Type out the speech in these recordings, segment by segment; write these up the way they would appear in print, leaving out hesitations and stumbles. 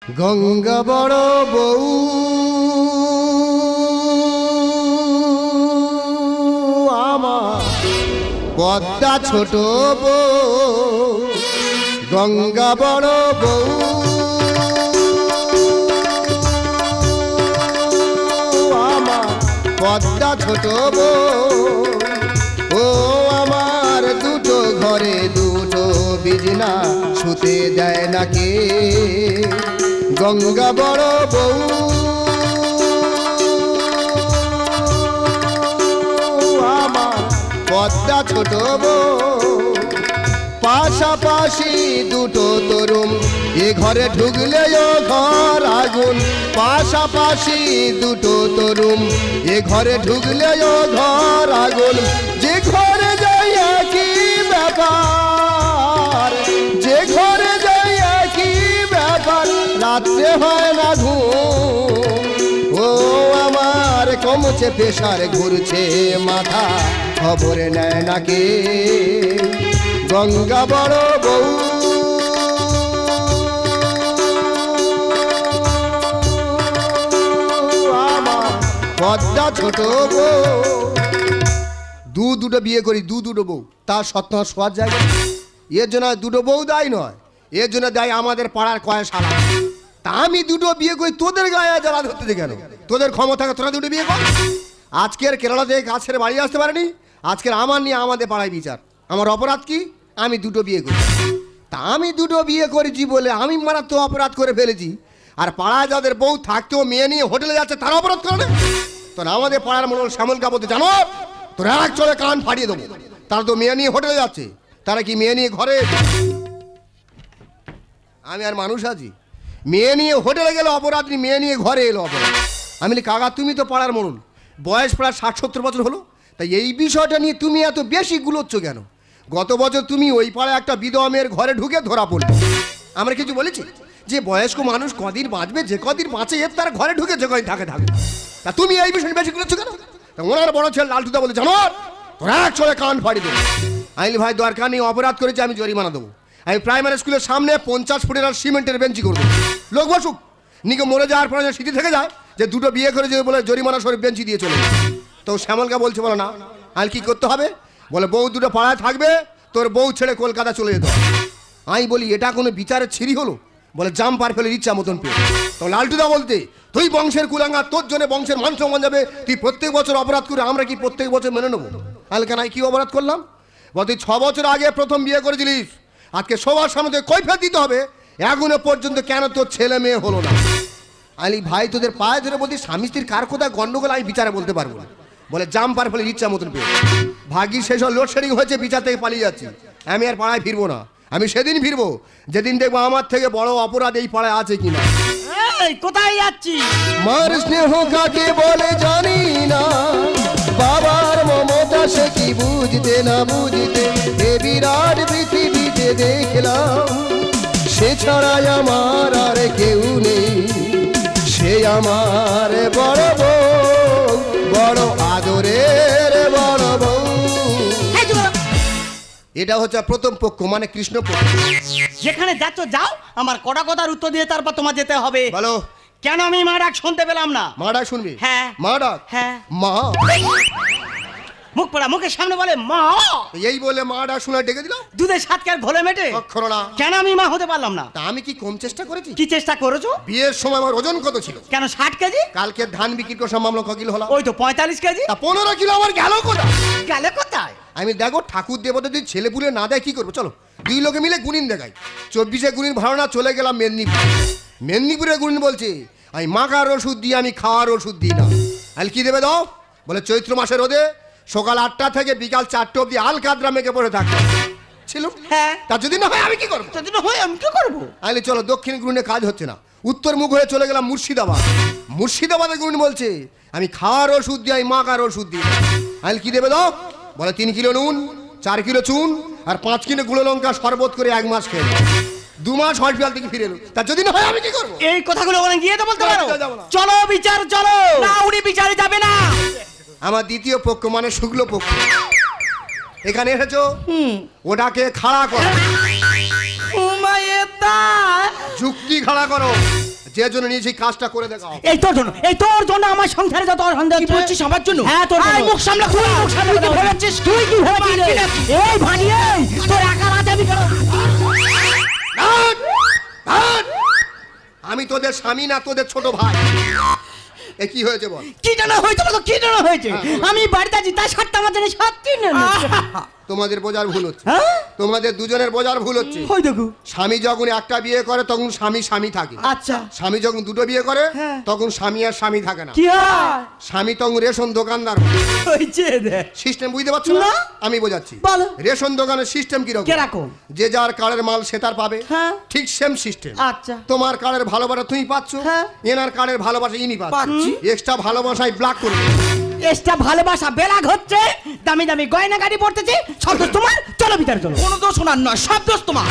গঙ্গা বড় বউ আমার পদ্মা ছোট বউ, গঙ্গা বড় বউ আমার পদ্মা ছোট বউ। ও আমার দুটো ঘরে দুটো বিছনা শুতে দেয় না কে, গঙ্গা বড় বউ আমার পদ্মা ছোট বউ। পাশাপাশি দুটো তরুণ এ ঘরে ঢুকলে ও ঘর আগুন, পাশাপাশি দুটো তরুণ এ ঘরে ঢুকলে ও ঘর আগুন। যে ঘরে যাই একই ব্যাপার, যে ঘরে যাই একই ব্যাপার, রাত্রে হয় না ঘুম। ও আমার কমছে প্রেসার, ঘুরছে মাথা, খবর নেয় না কে, গঙ্গা বড় বউ আমার পদ্মা ছোট বউ। দুটো বিয়ে করি, দুটো বউ, তার সত্য শোয়ার জায়গা। এর জন্য দুটো বউ দায় নয়, এর জন্য দায় আমাদের পাড়ার কয়েক শালা। তা আমি দুটো বিয়ে করি, তোদের গায়ে জ্বালা ধরতে কেন? তোদের ক্ষমতা থাকে, তোরা দুটো বিয়ে কর। আজকের কেরালা থেকে কাজ ছেড়ে বাড়ি আসতে পারেনি, আজকের আমার নিয়ে আমাদের পাড়ায় বিচার। আমার অপরাধ কি? আমি দুটো বিয়ে করি। তা আমি দুটো বিয়ে করেছি বলে আমি মারাত্মক অপরাধ করে ফেলেছি, আর পাড়ায় যাদের বউ থাকতেও মেয়ে নিয়ে হোটেলে যাচ্ছে তারা অপরাধ করে না? তোরা আমাদের পাড়ার মনে শ্যামলকা বলতে জানো, তোরা এক চলে কান ফাটিয়ে দেবো। তারা তো মেয়ে নিয়ে হোটেলে যাচ্ছে, তারা কি মেয়ে নিয়ে ঘরে? আমি আর মানুষ আছি? মেয়ে নিয়ে হোটেলে গেলে অপরাধ, মেয়ে নিয়ে ঘরে এলো অপরাধ। আমি বলি কাকা তুমি তো পাড়ার মরুন, বয়স প্রায় 60-70 বছর হলো, তাই এই বিষয়টা নিয়ে তুমি এত বেশি গুলোচ্ছ কেন? গত বছর তুমি ওই পাড়ায় একটা বিধবা মেয়ের ঘরে ঢুকে ধরা পড়লে, আমরা কিছু বলেছি? যে বয়স্ক মানুষ কদিন বাঁচবে, যে কদিন বাঁচে এর তার ঘরে ঢুকে যে কদিন থাকে থাকবে। তা তুমি এই বিষয়ে বেশি গুলোচ্ছ কেন? তা ওনার বড় ছেলে লালটুদা বলে জানো, তোরা এক চলে কান ফাড়ি দেবো। আইলি ভাই দরকার নেই, অপরাধ করেছে আমি জরিমানা দেবো। আমি প্রাইমারি স্কুলের সামনে 50 ফুটের আর সিমেন্টের বেঞ্চি করবো, লোক বসুক, নিকে মরে যাওয়ার পরে স্মৃতি থেকে যায় যে দুটো বিয়ে করেছে বলে জরিমানা সরে বেঞ্চি দিয়ে চলে। তো শ্যামলকা বলছে বলো না, আর কি করতে হবে? বলে বউ দুটো পাড়ায় থাকবে, তোর বউ ছেড়ে কলকাতা চলে যেতে হবে। আমি বলি এটা কোনো বিচারের ছিঁড়ি হলো? বলে জাম পার ফেলে ইচ্ছা মতন পেয়ে। তো লালটুদা বলতে তুই বংশের কুলাঙ্গা, তোর জন্য বংশের মান সম্মান যাবে, তুই প্রত্যেক বছর অপরাধ করে, আমরা কি প্রত্যেক বছর মেনে নেবো? হালকা নাই, কি অপরাধ করলাম? বল তুই 6 বছর আগে প্রথম বিয়ে করেছিলিস, আজকে সবার সামনে কৈফিয়ত দিতে হবে, এখনো পর্যন্ত কেন তোর ছেলে মেয়ে হলো না? আলি ভাই তোদের পায়ে ধরে বলতি স্বামী স্ত্রীর কার কোথায় গন্ডগোল আমি বিচারে বলতে পারবো না। বলে জাম পার ফেলে ইচ্ছা মতন পেয়ে। ভাগ্যি শেষ লোডশেডিং হয়েছে, বিচার থেকে পালিয়ে যাচ্ছি। আমি আর পাড়ায় ফিরবো না, আমি সেদিন ফিরবো যেদিন দেখবো আমার থেকে বড় অপরাধ এই পাড়ায় আছে কিনা। কোথায় যাচ্ছি? মার স্নেহ কাকে বলে জানি না, বাবার মমতা সে কি বুঝতে না বুঝতে এ বিরাট পৃথিবীতে দেখলাম, সে ছাড়াই আমার আর কেউ নেই, সে আমার বড় বউ, বড় আদরের বড় বউ। এটা হচ্ছে প্রথম পক্ষ, মানে কৃষ্ণ পক্ষ। যেখানে যাচ্ছ যাও, আমার কটা কথার উত্তর দিয়ে তারপর তোমার যেতে হবে। বলো কেন আমি মা ডাক শুনতে পেলাম না? মা ডাক শুনবি? হ্যাঁ। মা ডাক? হ্যাঁ। মা মুখ পড়া, মুখের সামনে বলে মা, এই বলে মা ডাক শুনে ডেকে দিল। দুধের সাত কার ঘোলে মেটে অক্ষর না। কেন আমি মা হতে পারলাম না? তা আমি কি কম চেষ্টা করেছি? কি চেষ্টা করেছো? বিয়ের সময় আমার ওজন কত ছিল? কেন 60 কেজি? কালকে ধান বিক্রি করে মামলা ক কিলো হলো? ওই তো 45 কেজি। তা 15 কিলো আমার গেল কোথায়? গেলে কোথায়? আমি দেখো ঠাকুর দেবতা যদি ছেলে পুলে না দেয় কি করবো? চলো দুই লোকে মিলে গুণিন দেখাই। 24-এ গুণিন ভালো না, চলে গেলাম মেদিনীপুর। মেদিনীপুরে গুণিন বলছে আমি মাখার ওষুধ দিই, আমি খাওয়ার ওষুধ দিই না। আর কি দেবে দাও? বলে চৈত্র মাসের রোদে সকাল 8টা থেকে বিকাল 4টে অব্দি আলকাদ্রা মেঘে পড়ে থাকবে ছিল। হ্যাঁ। তা যদি না হয় আমি কি করবো? যদি না হয় আমি কি করবো? আইলে চলো দক্ষিণ গুণিনে কাজ হচ্ছে না, উত্তর মুখ হয়ে চলে গেলাম মুর্শিদাবাদ। মুর্শিদাবাদের গুণিন বলছে আমি খাওয়ার ওষুধ দিই, আমি মাখার ওষুধ দিই। আইলে কি দেবে দাও? বলে 3 কিলো নুন, 4 কিলো চুন আর 5 কিলো গুঁড়ো লঙ্কা শরবত করে 1 মাস খেয়ে 2 মাস হসপিটাল থেকে ফিরে এলো। তা যদি না হয় আমি কি করবো? এই কথাগুলো ওখানে গিয়ে তো বলতে পারো। চলো বিচার চলো। না উনি বিচারে যাবে না। আমার দ্বিতীয় পক্ষ মানে শুক্ল পক্ষ এখানে এসেছো, ওটাকে খাড়া কর। যুক্তি খাড়া করো, যে জন্য নিয়েছি কাজটা করে দেখাও। এই তোর জন্য আমার সংসারে যত অশান্তি হচ্ছে। কি বলছিস আমার জন্য? হ্যাঁ তোর জন্য। মুখ সামলা, তুই মুখ সামলা কথা বলছিস। তুই কি ভেবেছিস রে? এই ভানি এই তোর একা রাতে আমি কেন? আমি তোদের স্বামী না, তোদের ছোট ভাই। এ কি হয়েছে বল? কি জানা হয়েছে বলো, কি জানা হয়েছে? আমি বাড়িতে আছি তাই সাতটা আমার জানি সত্যি না। তোমাদের বোঝার ভুল হচ্ছে, হ্যাঁ তোমাদের দুজনের বোঝার ভুল হচ্ছে। ওই দেখো, স্বামী যখন একটা বিয়ে করে তখন স্বামী থাকে। আচ্ছা স্বামী যখন দুটো বিয়ে করে হ্যাঁ। তখন স্বামী আর স্বামী থাকে না। কি হয়? স্বামী তখন রেশন দোকানদার হয়। হয়েছে দেখ সিস্টেম বুঝতে পারছো না? না। আমি বোঝাচ্ছি। বলো। রেশন দোকানের সিস্টেম কিরকম? কিরকম? যে যার কার্ডের মাল সে তার পাবে। হ্যাঁ। ঠিক সেম সিস্টেম। আচ্ছা। তোমার কার্ডের ভালোবাসা তুমি পাচ্ছ, হ্যাঁ। এনার কার্ডের ভালোবাসা ইনি পাচ্ছি। পাচ্ছি। এক্সট্রা ভালোবাসায় ব্লক করে দেবে। এক্সট্রা ভালোবাসা বেলাগ হচ্ছে, দামি দামি গয়না গাড়ি পড়তেছে, সব দোষ তোমার। চলো ভিতরে চলো। কোনো দোষ ওনার নয়, সব দোষ তোমার।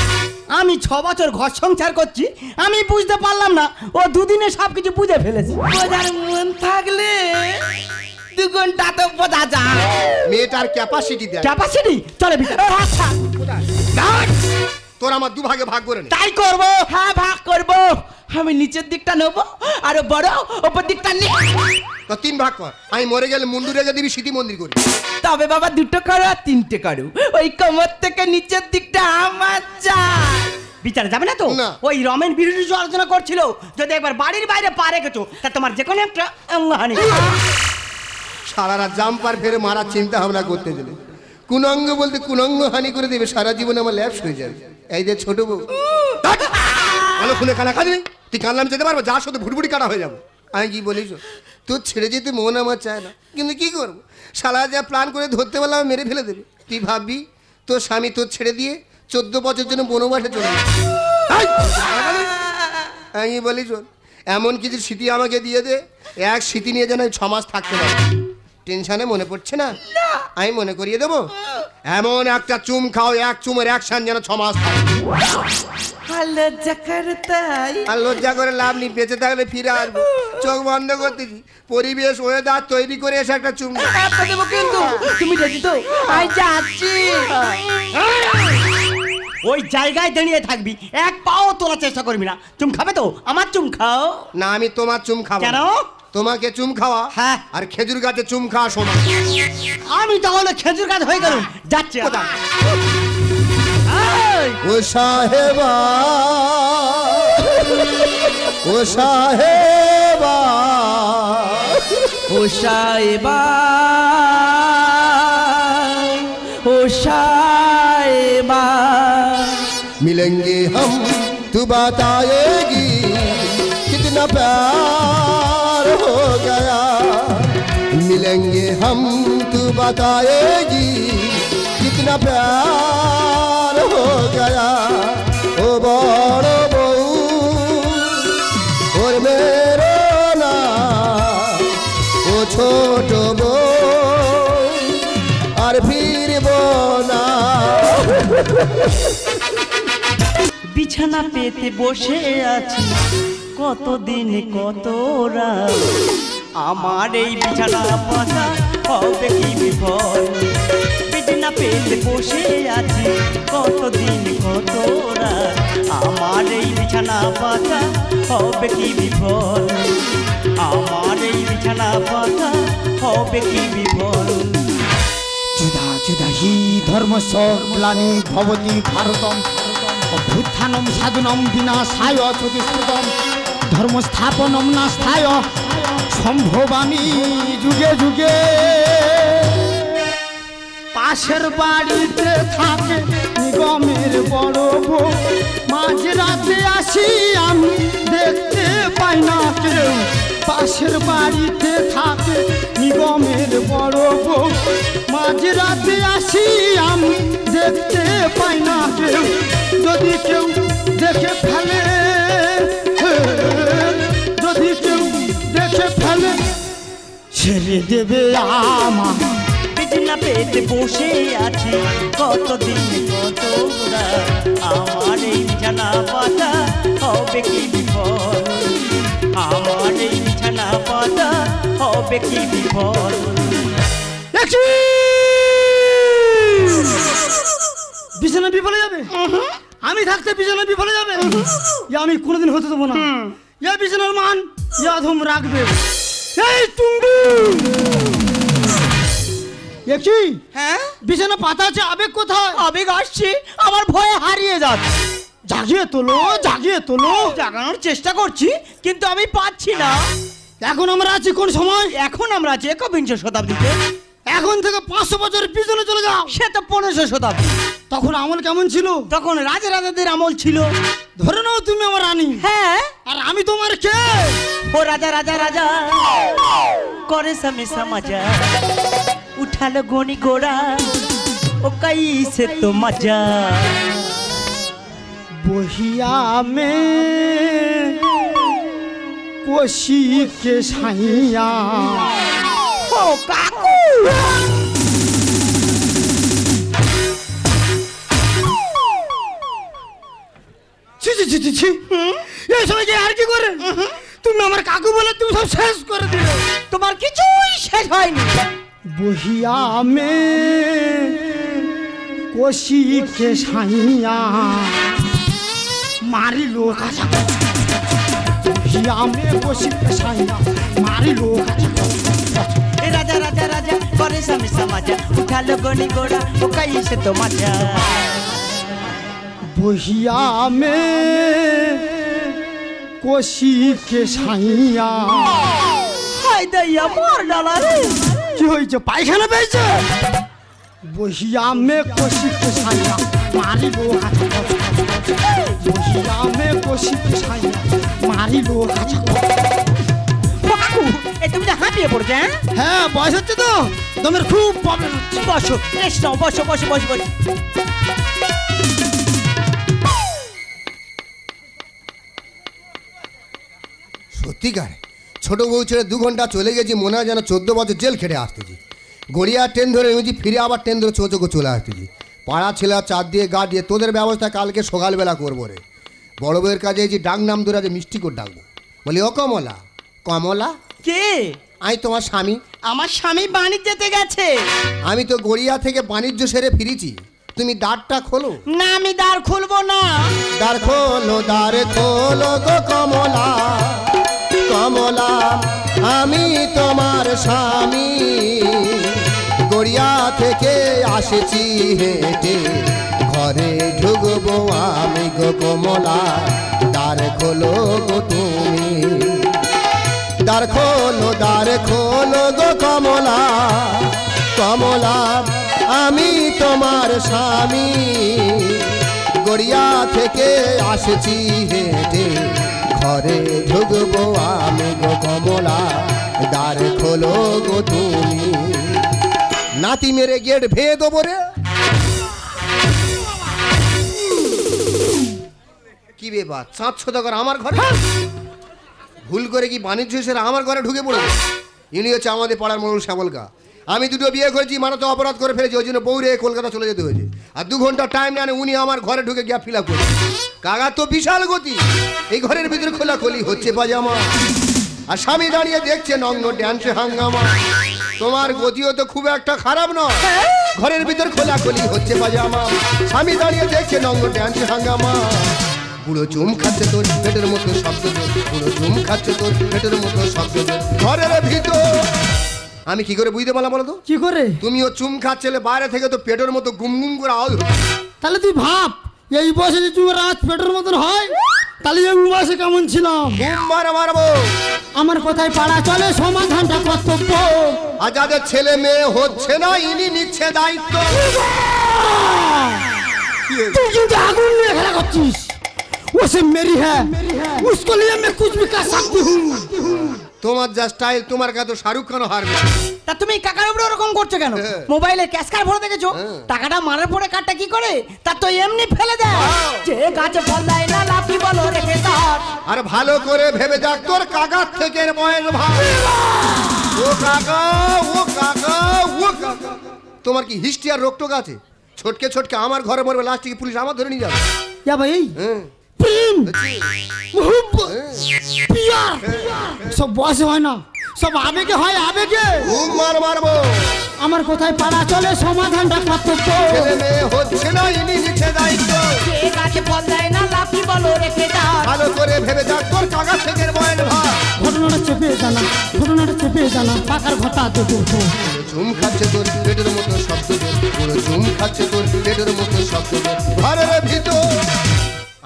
আমি 6 বছর ঘর সংসার করছি, আমি বুঝতে পারলাম না, ও দুদিনে সবকিছু বুঝে ফেলেছে। বোঝার মন থাকলে 2 ঘন্টা তো বোঝা যায়। মেয়েটার ক্যাপাসিটি দেয়। ক্যাপাসিটি চলে ভিতরে। আচ্ছা তোর আমার দুভাগে ভাগ করে নে। তাই করবো। হ্যাঁ ভাগ করবো। আমি নিচের দিকটা নেবো আর বড় উপর দিকটা নিয়ে। তো 3 ভাগ কর। আমি মরে গেলে মুন্ডু রেখে দিবি, স্মৃতি মন্দির করি। তবে বাবা 2টো করো আর 3টে করো। ওই কোমর থেকে নিচের দিকটা আমার চাই। বিচারে যাবে না তো? না। ওই রমেন বিরোধী আলোচনা করছিল, যদি একবার বাড়ির বাইরে পা রেখেছো তা তোমার যে কোনো একটা অঙ্গহানি। সারা রাত জাম্পার ফেরে মারার চিন্তা ভাবনা করতে গেলে কুনঙ্গ বলতে কুনঙ্গ হানি করে দেবে, সারা জীবন আমার ল্যাপস হয়ে যাবে। এই যে ছোট বউ ভালো খুলে কানা খাবি, তুই কানলাম যেতে পারবো, যার সাথে ভুটভুটি কাটা হয়ে যাবো। আমি কি বলিস, তোর ছেড়ে যেতে মন আমার চায় না, কিন্তু কি করবো, সারা যা প্ল্যান করে ধরতে পারলাম মেরে ফেলে দেবে। তুই ভাববি তোর স্বামী তোর ছেড়ে দিয়ে 14 বছর জন্য বনবাসে চলে যাবে। আমি বলি শোন, এমন কিছু স্মৃতি আমাকে দিয়ে দে, এক স্মৃতি নিয়ে যেন 6 মাস থাকতে পারে। টেনশনে মনে পড়ছে না? আমি মনে করিয়ে দেবো। এমন একটা চুম খাও, এক চুমের অ্যাকশন যেন 6 মাস থাকে। লজ্জা করতাই। আর লজ্জা করে লাভ নেই, বেঁচে থাকলে ফিরে আসবো। চোখ বন্ধ করতেছি, পরিবেশ ওয়েদার তৈরি করে এসে একটা চুম দে। একটা দেবো কিন্তু। তুমি রেডি তো? আমি যাচ্ছি। ওই জায়গায় দাঁড়িয়ে থাকবি, এক পাও তোলার চেষ্টা করবি না। চুম খাবে তো? আমার চুম খাও। না, আমি তোমার চুম খাবো। কেন? তোমাকে চুম খাওয়া হ্যাঁ। আর খেজুর গাছে চুম খাওয়া সমান। আমি তাহলে খেজুর গাছ হয়ে গেলাম, যাচ্ছি। কোথায়? এই, ও সাহেবা, ও সাহেবা, ও সাহেবা, ও সাহেবা। मिलेंगे हम तू बताएगी कितना प्यार हो गया। मिलेंगे हम तू बताएगी कितना प्यार हो गया। ओ बड़ो बहू और मेरो ना ओ छोटो बहू और फिर बोना। বিছানা পেতে বসে আছি কতদিন কত রাত, আমার এই বিছানা পাতা হবে কি বিফল। বিছানা পেতে বসে আছি কতদিন কত রাত, আমার এই বিছানা পাতা হবে কি বিফল। আমার এই বিছানা পাতা হবে কি বিফল। जुदा जुदा हि धर्मस्य ग्लानिर् भवति भारतम् अभ्युत्थानं साधुनं विनाशाय चतुष्पदं धर्मस्थापनं नास्थाय सम्भवामि जुगे जुगे। পাশের বাড়িতে থাকে নিগমের বড় বউ, মাঝ রাতে আসি আমি দেখতে পাই না কেউ। পাশের বাড়িতে থাকে নিগমের বড় বউ, মাঝ রাতে আসি আমি দেখতে পাই না কেউ। যদি কেউ দেখে ফেলে, যদি কেউ দেখে ফেলে ছেড়ে দেবে আমার। বিছানা পেতে বসে আছি কতদিন কত রাত, আমার এই বিছানা পাতা হবে কি বিফল। আমার এই বিছানা পাতা হবে কি বিফল। বিছানা বিফলে যাবে? আমি থাকতে বিছানা বিফলে যাবে এ আমি কোনোদিন হতে দেবো না এ বিছানার মান এ অধম রাখবে এই টুন্ডু এ কি হ্যাঁ বিছানা পাতা আছে আবেগ কোথায় আবেগ আসছে আমার ভয়ে হারিয়ে যাচ্ছে জাগিয়ে তোলো জাগানোর চেষ্টা করছি কিন্তু আমি পাচ্ছি না এখন আমরা আছি কোন সময় এখন আমরা আছি একবিংশ শতাব্দীতে এখন থেকে 500 বছরের পিছনে চলে যাও সে তো 1500 শতাব্দী তখন আমল কেমন ছিল তখন রাজাদের আমল ছিল ধরে নাও তুমি আমার রানী হ্যাঁ আর আমি তোমার কে ও রাজা করে সমেসা মজা উঠালো গনি গোড়া ও कैसे तो मजा बहिया में कोशी के साइया ओ काकू ছি এই সময় যে আর কি করে তুমি আমার কাকু বলে তুমি সব শেষ করে দিলে তোমার কিছুই শেষ হয়নি बहिया में कोशी के साइया मारी लोग बहिया में कोशी के साइया मारी लोग ए राजा करे समेसा मजा उठालो गनी गोड़ा ओ कैसे तो मजा बहिया में कोशी के साइया हाय दैया मार डाला रे কি হয়েছে পায়খানা পেয়েছে বহিয়া মে কোশি কে সাইয়া মারিলো বহিয়া মে কোশি কে সাইয়া মারিলো কাকু এ তুমি যে হাঁপিয়ে পড়ছে হ্যাঁ বয়স হচ্ছে তো তোমার খুব প্রবলেম হচ্ছে বসো রেস্ট নাও বসো সত্যিকারে ছোট বউ ছেড়ে 2 ঘন্টা চলে গেছি মনে হয় যেন 14 বছর জেল খেটে আসতেছি গড়িয়া ট্রেন ধরে নেমেছি ফিরে আবার ট্রেন ধরে চোচোকে চলে আসতেছি পাড়া ছেলা চার দিয়ে গা দিয়ে তোদের ব্যবস্থা কালকে সকালবেলা করবো রে বড় বউয়ের কাছে এই যে ডাক নাম ধরে যে মিষ্টি করে ডাকবো বলি ও কমলা কমলা কে আমি তোমার স্বামী আমার স্বামী বাণিজ্যতে গেছে আমি তো গড়িয়া থেকে বাণিজ্য সেরে ফিরেছি তুমি দ্বারটা খোলো না আমি দ্বার খুলবো না দ্বার খোলো গো কমলা কমলা আমি তোমার স্বামী গড়িয়া থেকে আসেছি হেঁটে ঘরে ঢুকবো আমি গো কমলা দ্বার খোলো গো তুমি দ্বার খোলো গো কমলা কমলা আমি তোমার স্বামী গড়িয়া থেকে আসেছি হেঁটে ঘরে ঢুকবো আমি গো কমলা দ্বার খোলো গো তুমি নাতি মেরে গেট ভেঙে দেবো রে কি ব্যাপার 500 টাকার আমার ঘরে ভুল করে কি বাণিজ্য সেরা আমার ঘরে ঢুকে পড়ে ইনি হচ্ছে আমাদের পাড়ার মোড়ল শ্যামলকা আমি দুটো বিয়ে করেছি মারাত্মক অপরাধ করে ফেলেছি ওই জন্য বউরে কলকাতা চলে যেতে হয়েছে আর 2 ঘন্টা টাইম নেন উনি আমার ঘরে ঢুকে গিয়ে ফিল আপ করে কাকা তো বিশাল গতি এই ঘরের ভিতরে খোলাখুলি হচ্ছে পাজামা আর স্বামী দাঁড়িয়ে দেখছে নগ্ন ড্যান্সে হাঙ্গামা তোমার গতিও তো খুব একটা খারাপ নয় ঘরের ভিতর খোলাখুলি হচ্ছে পাজামা স্বামী দাঁড়িয়ে দেখছে নগ্ন ড্যান্সে হাঙ্গামা বুড়ো চুম খাচ্ছে তোর পেটের মতো শব্দ বুড়ো চুম খাচ্ছে তোর পেটের মতো শব্দ ঘরের ভিতর আমি কি করে বুঝতে পারলাম বলো তো কি করে তুমিও চুম খাচ্ছিলে বাইরে থেকে তো পেটের মতো গুম গুম করে আওয়াজ হচ্ছে তাহলে তুই ভাব এই বয়সে যে চুমের আজ পেটের মতন হয় তাহলে এই বয়সে কেমন ছিলাম মারবো আমার কথায় পাড়া চলে সমাধানটা কর্তব্য আর যাদের ছেলে মেয়ে হচ্ছে না ইনি নিচ্ছে দায়িত্ব তুই কিন্তু আগুন নিয়ে খেলা করছিস ওসে মেরি হ্যাঁ उसको लिए मैं कुछ भी कर सकती हूँ তোমার যা স্টাইল তোমার কাছে শাহরুখ খান হারবে তা তুমি কাকার উপরে ওরকম করছো কেন মোবাইলে ক্যাশ কার্ড ভরে দেখেছো টাকাটা মারার পরে কার্ডটা কি করে তা তো এমনি ফেলে দেয় যে গাছে ফল দেয় না লাফি বলো রেখে দাও আর ভালো করে ভেবে দেখ তোর কাকার থেকে বয়স ভাই ও কাকা তোমার কি হিস্ট্রি আর রোগটোক আছে ছোটকে আমার ঘরে মরবে লাস্টে পুলিশ আমার ধরে নিয়ে যাবে या भाई प्रेम मोहब्बत प्यार सब बस হয় না সব আবেগে হয় আবেগে মারবো আমার কোথায় পাড়া চলে সমাধানটা কর্তব্য ছেলে মেয়ে হচ্ছে না ইনি নিচে দায়িত্ব যে গাছে ফল দেয় না লাভ কি বলো রেখে দাও ভালো করে ভেবে দেখ তোর কাকা থেকে বয়েন ভাই ঘটনাটা চেপে জানা পাকার ঘটা দেবো চুম খাচ্ছে তোর পেটের মতো শব্দ পুরো চুম খাচ্ছে তোর পেটের মতো শব্দ ঘরের ভিতর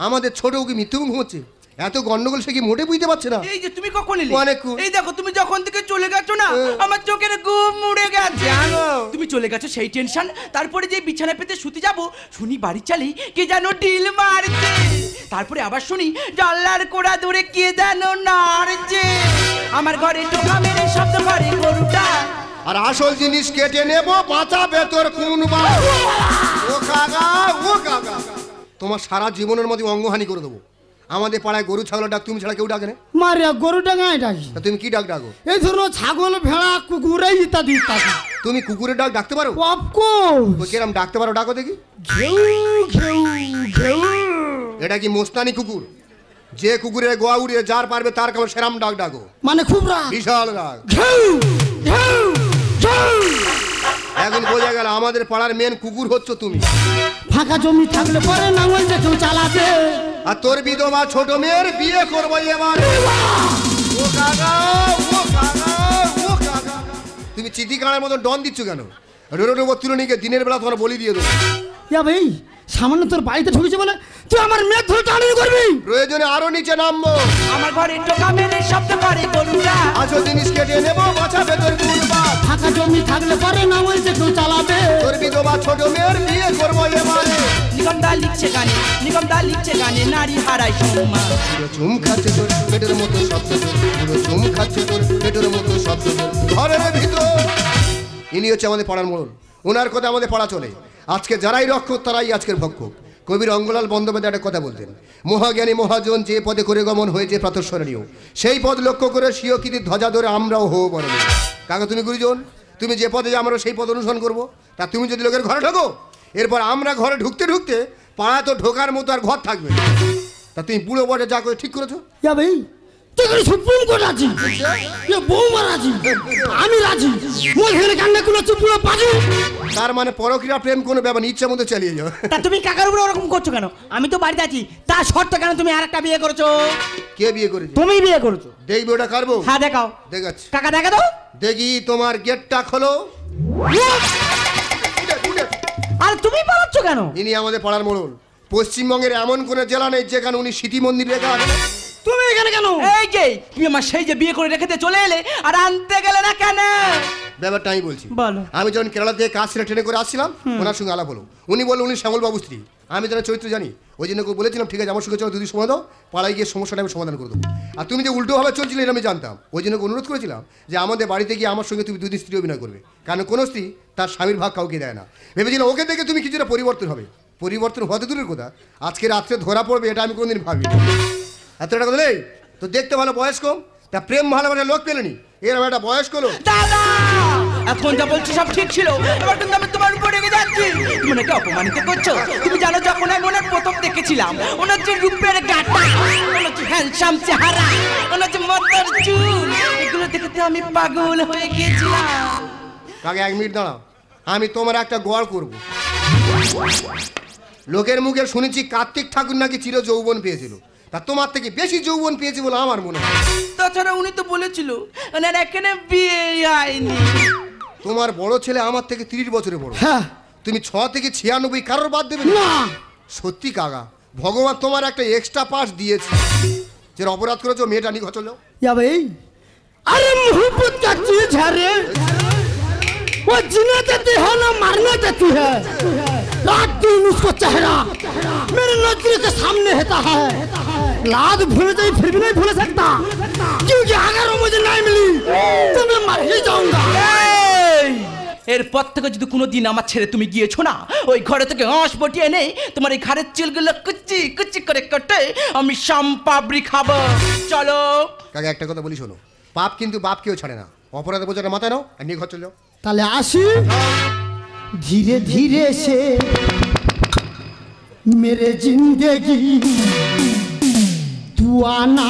আমাদের ছোট কি মৃত্যু ঘুমোচ্ছে এত গন্ডগোল সে কি মোটে বুঝতে পারছে না এই যে তুমি কখন এলে অনেক ক্ষণ। এই দেখো তুমি যখন থেকে চলে গেছো না আমার চোখের ঘুম উড়ে গেছে জানো। তুমি চলে গেছো সেই টেনশন তারপরে যে বিছানা পেতে শুতে যাব শুনি বাড়ি চালি কে যেন ডিল মারছে তারপরে আবার শুনি জানলার কোড়া দূরে কে যেন নাড়ছে আমার ঘরে টোকা মেরে শব্দ করে গরুটা আর আসল জিনিস কেটে নেব বাঁচাবে তোর কোন ও কাকা তোমার সারা জীবনের মধ্যে অঙ্গহানি করে দেবো আমাদের পাড়ায় গরু ছাগলের ডাক তুমি ছাড়া কেউ ডাকে না মারিয়া গরু ডাঙায় ডাকি তা তুমি কি ডাক ডাকো এই ধরনের ছাগল ভেড়া কুকুর ইত্যাদি ইত্যাদি তুমি কুকুরের ডাক ডাকতে পারো অফকোর্স ওই কিরম ডাকতে পারো ডাকো দেখি ঘেউ ঘেউ ঘেউ এটা কি মোস্তানি কুকুর যে কুকুরের গোয়া উড়িয়ে যার পারবে তার কেমন সেরাম ডাক ডাকো মানে খুব রাগ বিশাল ডাক ঘেউ ঘেউ ঘেউ এখন বোঝা গেল আমাদের পাড়ার মেন কুকুর হচ্ছে তুমি ফাঁকা জমি থাকলে পরে নাঙল যে কেউ চালাবে আর তোর বিধবা ছোট মেয়ের বিয়ে করবো এবার ও কাকা ও কাকা ও কাকা তুমি চিঠি কানার মতন ডন দিচ্ছ কেন রোডের তুলে নিয়ে দিনের বেলা তোমার বলি দিয়ে দেবো ইয়া ভাই সামান্য তোর বাড়িতে ঢুকেছে বলে তুই আমার মেয়ে ধরে টানি করবি প্রয়োজনে আরো নিচে নামবো আমার ঘরে টোকা মেরে শব্দ করে গরুটা আসল জিনিস কেটে নেবো বাঁচাবে তোর কুলবা ফাঁকা জমি থাকলে পরে নাঙল যে কেউ চালাবে তোর বিধবা ছোট মেয়ের বিয়ে করবো এবারে নিগমদা লিখছে গানে নারী হারাই সম্মান পুরো চুম খাচ্ছে তোর পেটের মতো শব্দ পুরো চুম খাচ্ছে তোর পেটের মতো শব্দ ঘরের ভিতর ইনি হচ্ছে আমাদের পাড়ার মোড়ল ওনার কথা আমাদের পাড়া চলে আজকে যারাই রক্ষক তারাই আজকের ভক্ষক কবির অঙ্গলাল বন্দ্যোপাধ্যায় একটা কথা বলতেন মহাজ্ঞানী মহাজন যে পদে করে গমন হয়েছে প্রাতঃস্মরণীয় সেই পদ লক্ষ্য করে স্বীয় কীর্তির ধ্বজা ধরে আমরাও হবো বড় কাকা তুমি গুরুজন তুমি যে পদে যে আমরা সেই পদ অনুসরণ করবো তা তুমি যদি লোকের ঘরে ঢোকো এরপর আমরা ঘরে ঢুকতে ঢুকতে পাড়া তো ঢোকার মতো আর ঘর থাকবে না। তা তুমি বুড়ো বটে যা করে ঠিক করেছো ইয়া ভাই তুই সুপ্রিম কোর্ট রাজি ইয়া বৌমা রাজি আমি রাজি মোর হেলে কান্না কুলাচ্ছ পুরো বাজু তার মানে পরক্রিয়া প্রেম কোনো ব্যাপার না, ইচ্ছা মতো চালিয়ে যাও তা তুমি কাকার উপরে ওরকম করছো কেন আমি তো বাড়িতে আছি তা শর্ত কেন তুমি আরেকটা বিয়ে করেছো কে বিয়ে করেছে তুমি বিয়ে করেছো দেখবি ওটা কারবো হ্যাঁ দেখাও দেখাচ্ছি কাকা দেখা দাও দেখি তোমার গেটটা খোলো আর তুমি পালাচ্ছ কেন ইনি আমাদের পাড়ার মোড়ল পশ্চিমবঙ্গের এমন কোনো জেলা নেই যেখানে উনি স্মৃতি মন্দির রেখা আছে না। তুমি এখানে কেন এই যে তুমি আমার সেই যে বিয়ে করে রেখেতে চলে এলে আর আনতে গেলে না কেন ব্যাপারটা আমি বলছি বলো। আমি যখন কেরালা থেকে কাজ ছেড়ে ট্রেনে করে আসছিলাম ওনার সঙ্গে আলাপ হলো উনি বললেন উনি শ্যামলবাবু স্ত্রী আমি তার চরিত্র জানি ওই জন্য ওকে বলেছিলাম ঠিক আছে আমার সঙ্গে চলো দুদিন সময় দাও পাড়ায় গিয়ে সমস্যাটা আমি সমাধান করে দেবো আর তুমি যে উল্টোভাবে চলছিলে এটা আমি জানতাম ওই জন্য ওকে অনুরোধ করেছিলাম যে আমাদের বাড়িতে গিয়ে আমার সঙ্গে তুমি দুদিন স্ত্রী অভিনয় করবে কারণ কোনো স্ত্রী তার স্বামীর ভাগ কাউকে দেয় না ভেবেছিলাম ওকে দেখে তুমি কিছুটা পরিবর্তন হবে পরিবর্তন হতে দূরের কথা আজকে রাত্রে ধরা পড়বে এটা আমি কোনোদিন ভাবি এতটা কথা নেই তো দেখতে ভালো বয়স কম তা প্রেম ভালোবাসার লোক পেলেনি এরকম একটা বয়স করলো দাদা এখন যা বলছি সব ঠিক ছিল এবার কিন্তু আমি তোমার উপরে রেগে যাচ্ছি তুমি নাকি অপমানিত করছো তুমি জানো যখন আমি ওনার প্রথম দেখেছিলাম ওনার যে রূপের গাটা ওনার যে হ্যান্ডসাম চেহারা ওনার যে মাথার চুল এগুলো দেখে তো আমি পাগল হয়ে গিয়েছিলাম কাকে 1 মিনিট দাঁড়াও আমি তোমার একটা গড় করব লোকের মুখে শুনেছি কার্তিক ঠাকুর নাকি চির যৌবন পেয়েছিল তা তোমার থেকে বেশি যৌবন পেয়েছি বলে আমার মনে হয় তাছাড়া উনি তো বলেছিল ওনার এখানে বিয়ে হয়নি তোমার বড় ছেলে আমার থেকে 30 বছরের বড় হ্যাঁ তুমি 6 থেকে 96 কারোর বাদ দেবে না না সত্যি কাকা ভগবান তোমার একটা এক্সট্রা পাস দিয়েছে যে অপরাধ করেছো মেয়েটা নিয়ে চলো या भाई अरे मोहब्बत का चीज है रे वो जीने देती है ना मरने देती है रात दिन उसको चेहरा मेरे नजर के सामने रहता है लाद भूल जाए फिर भी नहीं भूल सकता क्योंकि अगर वो मुझे नहीं मिली तो मैं मर ही जाऊंगा এরপর থেকে যদি কোনোদিন আমার ছেড়ে তুমি গিয়েছো না ওই ঘরে থেকে হাঁস বটিয়ে নেই তোমার এই ঘরের চুলগুলো কুচি কুচি করে কেটে আমি শামপাবড়ি খাবো চলো কাকা একটা কথা বলি শোনো পাপ কিন্তু বাপ কেউ ছাড়ে না অপরাধ বোঝাটা মাথায় নাও আর নিয়ে ঘর চলে যাও ताले आशी धीरे धीरे से मेरे जिंदगी तू आना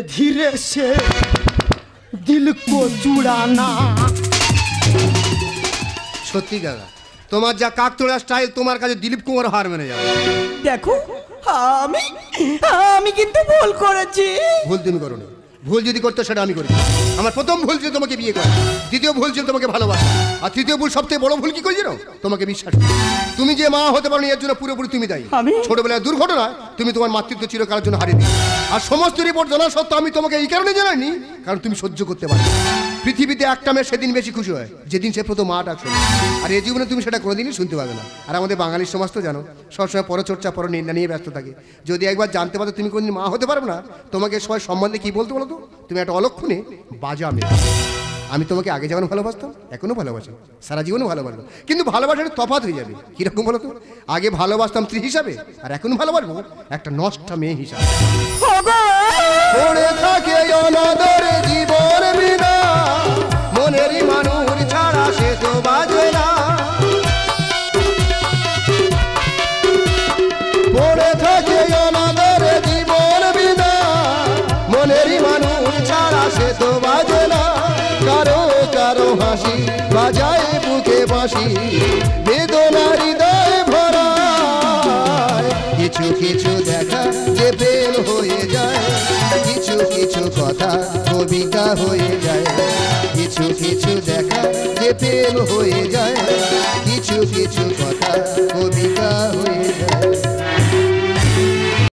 धीरे धीरे से दिल को जुड़ाना। সত্যি কাকা, তোমার যা কাকতোড়া স্টাইল, তোমার কাছে দিলীপ কুমার হার মেনে যাবে। দেখো আমি আমি কিন্তু ভুল করেছি। ভুল তুমি করো না, ভুল যদি করতো সেটা আমি করি। আমার প্রথম ভুল ছিল তোমাকে বিয়ে করা, দ্বিতীয় ভুল ছিল তোমাকে ভালোবাসা, আর তৃতীয় ভুল সবথেকে বড় ভুল কি করেছিল তোমাকে বিশ্বাস করি। তুমি যে মা হতে পারো এর জন্য পুরোপুরি তুমি দায়ী। ছোটবেলায় দুর্ঘটনা তুমি তোমার মাতৃত্ব চিরকালের জন্য হারিয়ে দিলে, আর সমস্ত রিপোর্ট জানা সত্ত্বেও আমি তোমাকে এই কারণে জানাইনি কারণ তুমি সহ্য করতে পারো। পৃথিবীতে একটা মেয়ে সেদিন বেশি খুশি হয় যেদিন সে প্রথম মা ডাক শোনে, আর এই জীবনে তুমি সেটা কোনোদিনই শুনতে পাবে না। আর আমাদের বাঙালির সমাজ তো জানো, সবসময় পরচর্চা পর নিন্দা নিয়ে ব্যস্ত থাকে। যদি একবার জানতে পারো তুমি কোনদিন মা হতে পারবে না, তোমাকে সবাই সম্বন্ধে কি বলতে বলো তো, তুমি একটা অলক্ষণে বাজা মেয়ে। আমি তোমাকে আগে যেমন ভালোবাসতাম এখনো ভালোবাসি, সারা জীবনও ভালোবাসবো, কিন্তু ভালোবাসার তফাৎ হয়ে যাবে। কিরকম বলো তো, আগে ভালোবাসতাম স্ত্রী হিসাবে, আর এখন ভালোবাসবো একটা নষ্টা মেয়ে হিসাবে। পড়ে থাকে অনাদর জীবন বিনা, মনেরই মানুষ ছাড়া সে তো বাজে না। পড়ে থাকে অনাদর জীবন বিনা, মনেরই মানুষ ছাড়া সে তো বাজে না। কারো কারো হাসি বাজায় বুকে বাঁশি, বেদনার হৃদয় ভরা। কিছু কিছু দেখা যে প্রেম হয়ে যায়, কিছু কিছু কথা কবিতা হয়ে যায়। কিছু কিছু দেখা যে প্রেম হয়ে যায়, কিছু কিছু কথা কবিতা হয়ে